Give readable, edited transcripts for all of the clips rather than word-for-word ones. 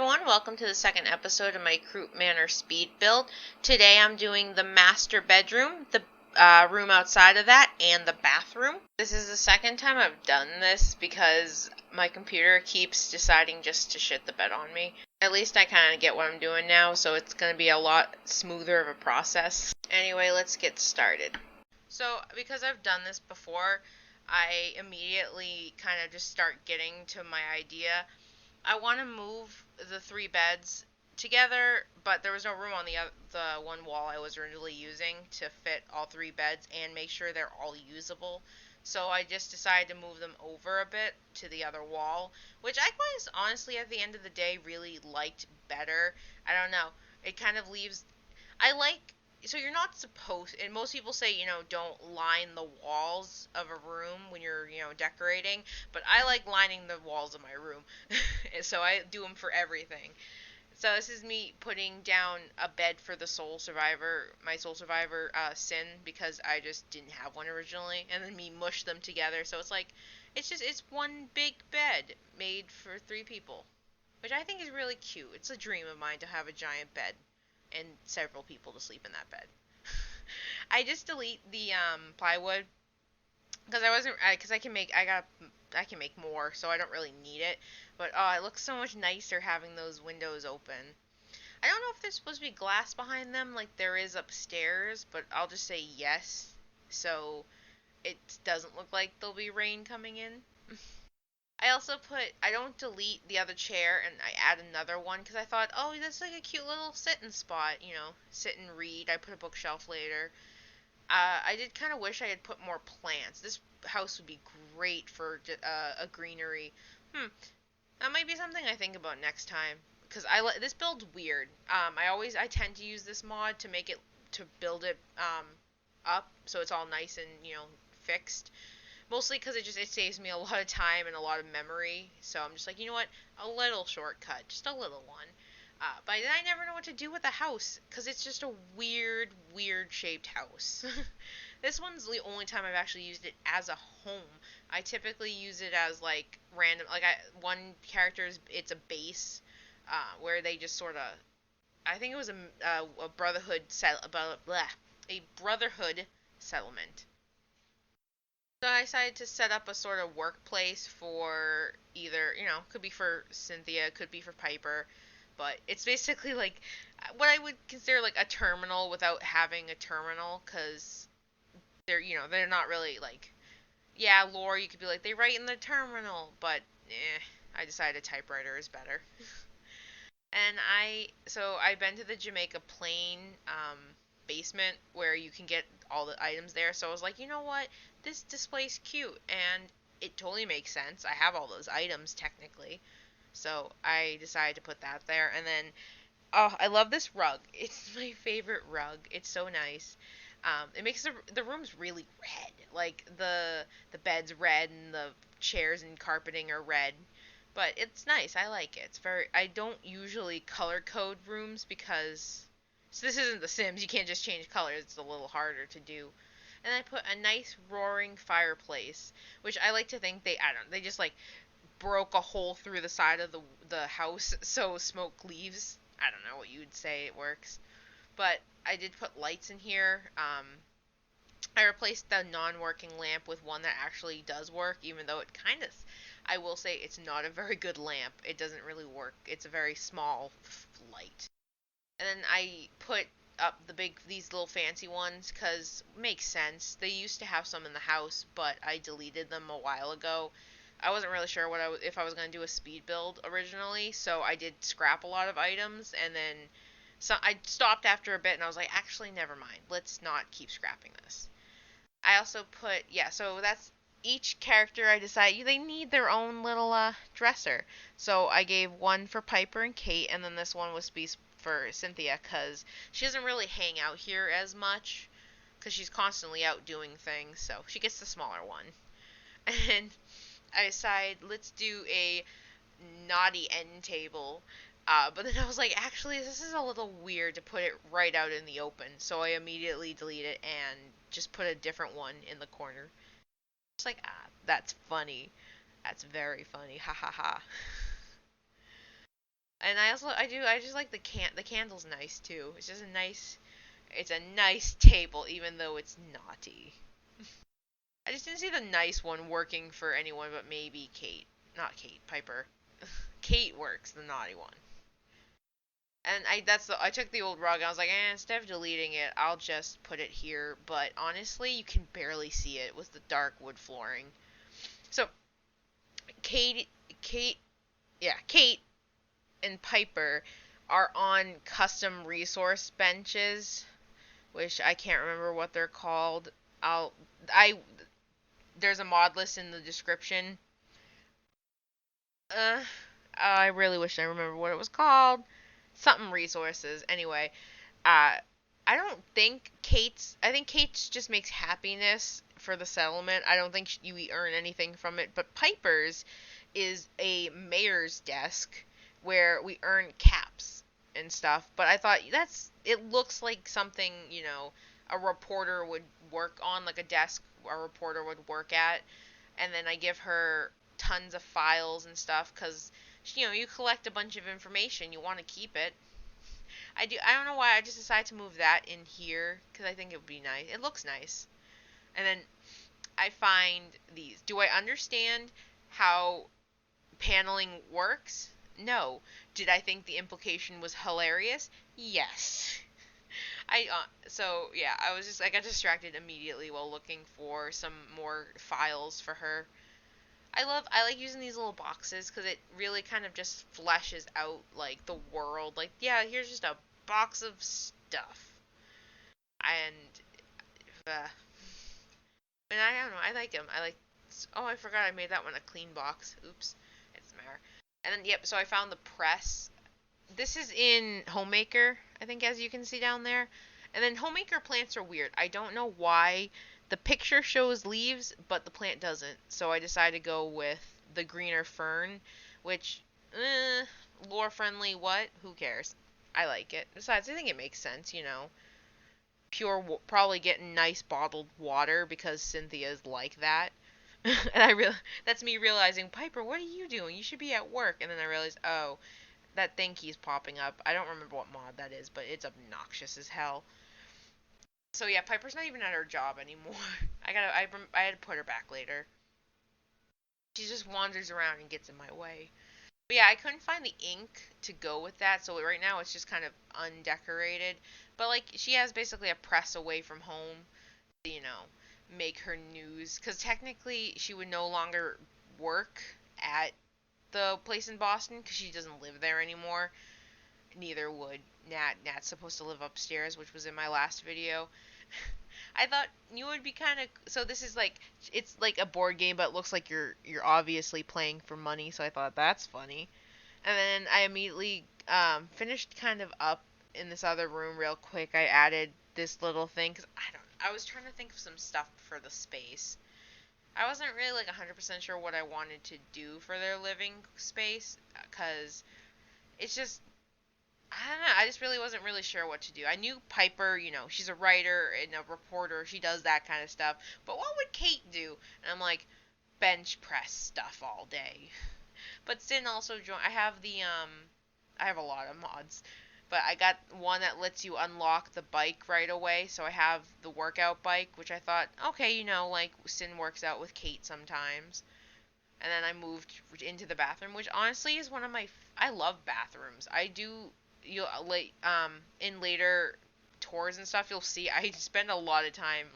everyone, welcome to the second episode of my Croup Manor speed build. Today I'm doing the master bedroom, the room outside of that, and the bathroom. This is the second time I've done this because my computer keeps deciding just to shit the bed on me. At least I kind of get what I'm doing now, so it's going to be a lot smoother of a process. Anyway, let's get started. So, because I've done this before, I immediately kind of just start getting to my idea. I want to move the three beds together, but there was no room on the one wall I was originally using to fit all three beds and make sure they're all usable. So I just decided to move them over a bit to the other wall, which I was honestly at the end of the day really liked better. I don't know. It kind of leaves. So you're not supposed, and most people say, don't line the walls of a room when you're, decorating, but I like lining the walls of my room, so I do them for everything. So this is me putting down a bed for the my soul survivor, Sin, because I just didn't have one originally, and then me mush them together, so it's one big bed made for three people, which I think is really cute. It's a dream of mine to have a giant bed and several people to sleep in that bed. I just delete the plywood because I can make more, so I don't really need it. But it looks so much nicer having those windows open. I don't know if there's supposed to be glass behind them like there is upstairs, but I'll just say yes, so it doesn't look like there'll be rain coming in. I don't delete the other chair and I add another one because I thought, oh, that's like a cute little sitting spot, sit and read. I put a bookshelf later. I did kind of wish I had put more plants. This house would be great for a greenery. That might be something I think about next time because this build's weird. I tend to use this mod to build it up so it's all nice and fixed. Mostly because it saves me a lot of time and a lot of memory. So I'm just like, you know what? A little shortcut. Just a little one. But then I never know what to do with the house. Because it's just a weird shaped house. This one's the only time I've actually used it as a home. I typically use it as like random. One character's, it's a base. Where they just sort of. I think it was a brotherhood a brotherhood settlement. So I decided to set up a sort of workplace for either, could be for Cynthia, could be for Piper, but it's basically like what I would consider like a terminal without having a terminal, because they're not really like, yeah, lore, you could be like, they write in the terminal, but I decided a typewriter is better. And I've been to the Jamaica Plain basement where you can get all the items there. So I was like, you know what? This display's cute and it totally makes sense. I have all those items technically. So I decided to put that there. And then, oh, I love this rug. It's my favorite rug. It's so nice. It makes the rooms really red. Like the bed's red and the chairs and carpeting are red. But it's nice. I like it. I don't usually color code rooms because so this isn't The Sims. You can't just change colors. It's a little harder to do. And I put a nice roaring fireplace, which I like to think they just like broke a hole through the side of the house so smoke leaves. I don't know what you would say it works. But I did put lights in here. I replaced the non-working lamp with one that actually does work, even though I will say it's not a very good lamp. It doesn't really work. It's a very small light. And then I put up these little fancy ones because makes sense. They used to have some in the house, but I deleted them a while ago. I wasn't really sure if I was going to do a speed build originally, so I did scrap a lot of items, and then I stopped after a bit, and I was like, actually, never mind. Let's not keep scrapping this. I also so that's each character I decided they need their own little dresser. So I gave one for Piper and Kate, and then this one was for Cynthia because she doesn't really hang out here as much because she's constantly out doing things, so she gets the smaller one. And I decided let's do a naughty end table. But then I was like, actually, this is a little weird to put it right out in the open, so I immediately deleted it and just put a different one in the corner. It's like, that's funny. That's very funny. Ha ha ha. And I just like the candle's nice too. It's a nice table even though it's naughty. I just didn't see the nice one working for anyone but maybe Kate. Not Kate, Piper. Kate works, the naughty one. And I took the old rug and I was like, instead of deleting it, I'll just put it here. But honestly, you can barely see it with the dark wood flooring. So Kate, Kate, yeah, Kate and Piper are on custom resource benches, which I can't remember what they're called. I there's a mod list in the description. Uh, I really wish I remember what it was called. Something resources. Anyway, uh, I don't think Kate's. I think Kate's just makes happiness for the settlement. I don't think you earn anything from it. But Piper's is a mayor's desk where we earn caps and stuff. But I thought it looks like something a reporter would work on, like a desk a reporter would work at. And then I give her tons of files and stuff because you collect a bunch of information, you want to keep it. I don't know why I just decided to move that in here because I think it would be nice. It looks nice. And then I find these. Do I understand how paneling works? No. Did I think the implication was hilarious? Yes. I got distracted immediately while looking for some more files for her. I like using these little boxes because it really kind of just fleshes out like the world. Like, yeah, here's just a box of stuff, and uh, and I don't know, I like them. I like. Oh, I forgot I made that one a clean box. Oops, it's there. And then yep, so I found the press. This is in Homemaker, I think, as you can see down there. And then Homemaker plants are weird. I don't know why. The picture shows leaves, but the plant doesn't. So I decided to go with the greener fern, which, lore friendly, what? Who cares? I like it. Besides, I think it makes sense. Probably getting nice bottled water because Cynthia's like that. And that's me realizing, Piper, what are you doing? You should be at work. And then I realized, oh, that thing keeps popping up. I don't remember what mod that is, but it's obnoxious as hell. So yeah, Piper's not even at her job anymore. I had to put her back later. She just wanders around and gets in my way. But yeah, I couldn't find the ink to go with that, so right now it's just kind of undecorated. But like, she has basically a press away from home to, make her news. Because technically, she would no longer work at the place in Boston because she doesn't live there anymore. Neither would Nat. Nat's supposed to live upstairs, which was in my last video. I thought you would be kind of this is like it's like a board game, but it looks like you're obviously playing for money. So I thought that's funny, and then I immediately finished kind of up in this other room real quick. I added this little thing because I was trying to think of some stuff for the space. I wasn't really like 100% sure what I wanted to do for their living space because it's just I don't know. I just really wasn't really sure what to do. I knew Piper, she's a writer and a reporter. She does that kind of stuff. But what would Kate do? And I'm like, bench press stuff all day. But Sin also joined. I have a lot of mods. But I got one that lets you unlock the bike right away. So I have the workout bike, which I thought, okay, like Sin works out with Kate sometimes. And then I moved into the bathroom, which honestly is one of my. I love bathrooms. I do in later tours and stuff, you'll see I spend a lot of time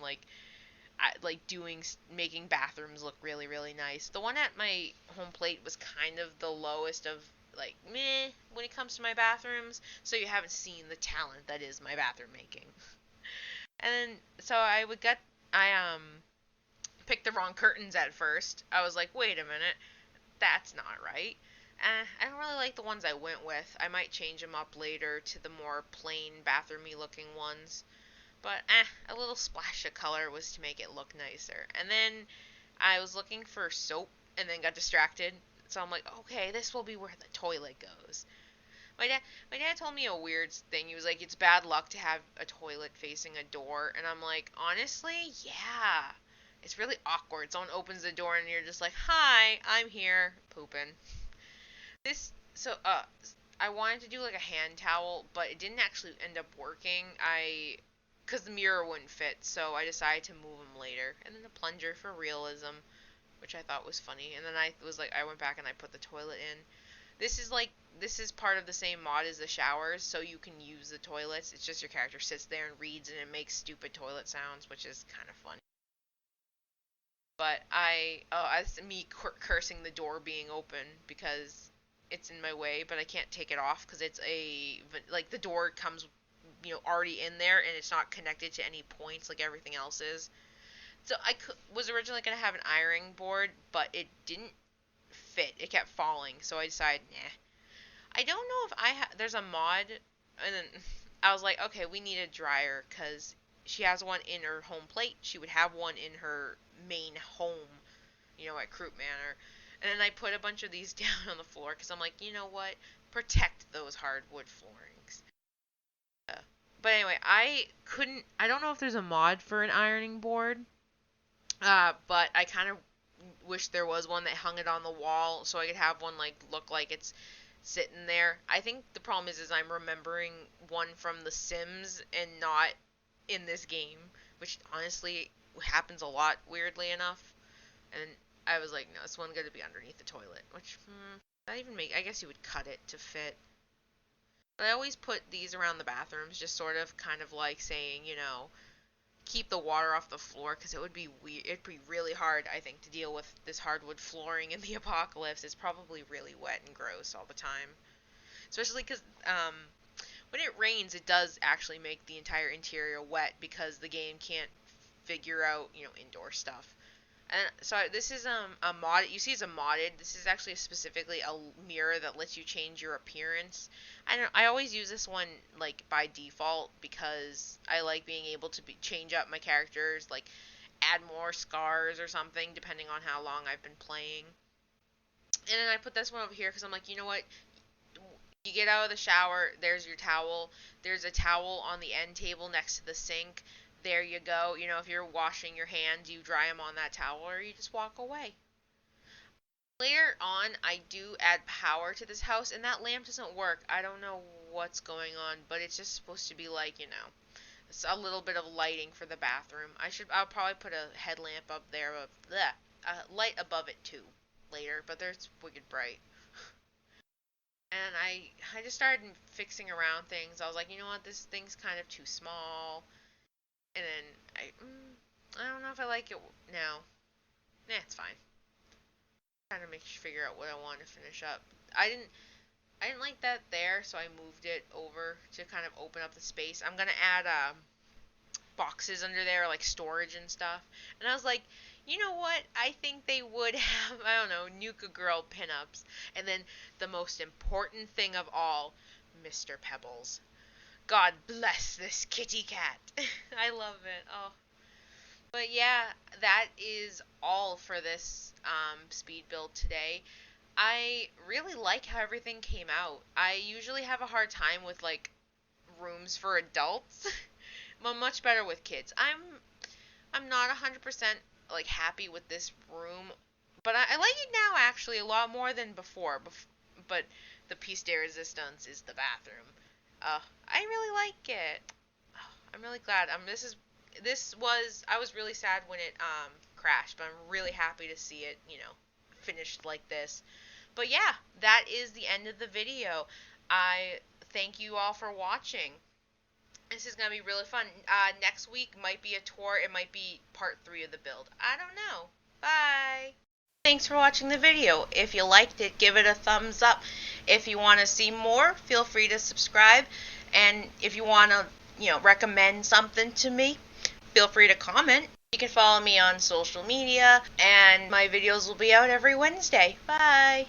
making bathrooms look really really nice. The one at my home plate was kind of the lowest of like meh when it comes to my bathrooms, so you haven't seen the talent that is my bathroom making. And then so I picked the wrong curtains at first. I was like, wait a minute, that's not right. I don't really like the ones I went with. I might change them up later to the more plain bathroomy looking ones. But a little splash of color was to make it look nicer. And then I was looking for soap and then got distracted. So I'm like, okay, this will be where the toilet goes. My dad told me a weird thing. He was like, it's bad luck to have a toilet facing a door. And I'm like, honestly, yeah. It's really awkward. Someone opens the door and you're just like, hi, I'm here, pooping. This so I wanted to do like a hand towel, but it didn't actually end up working. Because the mirror wouldn't fit, so I decided to move them later. And then a plunger for realism, which I thought was funny. And then I went back and I put the toilet in. This is part of the same mod as the showers, so you can use the toilets. It's just your character sits there and reads, and it makes stupid toilet sounds, which is kind of funny. But that's me cursing the door being open because it's in my way, but I can't take it off because like the door comes, already in there and it's not connected to any points like everything else is. So was originally gonna have an ironing board, but it didn't fit. It kept falling, so I decided, nah. I don't know if there's a mod, and then I was like, okay, we need a dryer because she has one in her home plate. She would have one in her main home, at Croup Manor. And then I put a bunch of these down on the floor because I'm like, you know what? Protect those hardwood floorings. But anyway, I don't know if there's a mod for an ironing board, but I kind of wish there was one that hung it on the wall so I could have one like look like it's sitting there. I think the problem is I'm remembering one from The Sims and not in this game, which honestly happens a lot, weirdly enough. And I was like, no, this one's gonna be underneath the toilet, which not even make. I guess you would cut it to fit. But I always put these around the bathrooms, just sort of, kind of like saying, keep the water off the floor, because it would be weird. It'd be really hard, I think, to deal with this hardwood flooring in the apocalypse. It's probably really wet and gross all the time, especially because when it rains, it does actually make the entire interior wet because the game can't figure out, indoor stuff. And so this is a mod. You see, it's a modded. This is actually specifically a mirror that lets you change your appearance. I always use this one like by default because I like being able to change up my characters, like add more scars or something depending on how long I've been playing. And then I put this one over here because I'm like, you know what? You get out of the shower, there's your towel. There's a towel on the end table next to the sink. There you go. If you're washing your hands, you dry them on that towel or you just walk away. Later on, I do add power to this house, and that lamp doesn't work. I don't know what's going on, but it's just supposed to be like, it's a little bit of lighting for the bathroom. I'll probably put a headlamp up there, a light above it too, later, but there's wicked bright. And I just started fixing around things. I was like, you know what, this thing's kind of too small. And then I don't know if I like it now. Nah, it's fine. Trying to figure out what I want to finish up. I didn't like that there, so I moved it over to kind of open up the space. I'm gonna add boxes under there, like storage and stuff. And I was like, you know what? I think they would have, I don't know, Nuka Girl pinups. And then the most important thing of all, Mr. Pebbles. God bless this kitty cat. I love it. Oh. But yeah, that is all for this speed build today. I really like how everything came out. I usually have a hard time with like rooms for adults. I'm much better with kids. I'm not 100% like happy with this room, but I like it now actually a lot more than before. But the piece de resistance is the bathroom. I really like it. I'm really glad. I was really sad when it crashed, but I'm really happy to see it, finished like this. But yeah, that is the end of the video. I thank you all for watching. This is going to be really fun. Next week might be a tour. It might be part 3 of the build. I don't know. Bye. Thanks for watching the video. If you liked it, give it a thumbs up. If you want to see more, feel free to subscribe. And if you want to, recommend something to me, feel free to comment. You can follow me on social media, and my videos will be out every Wednesday. Bye!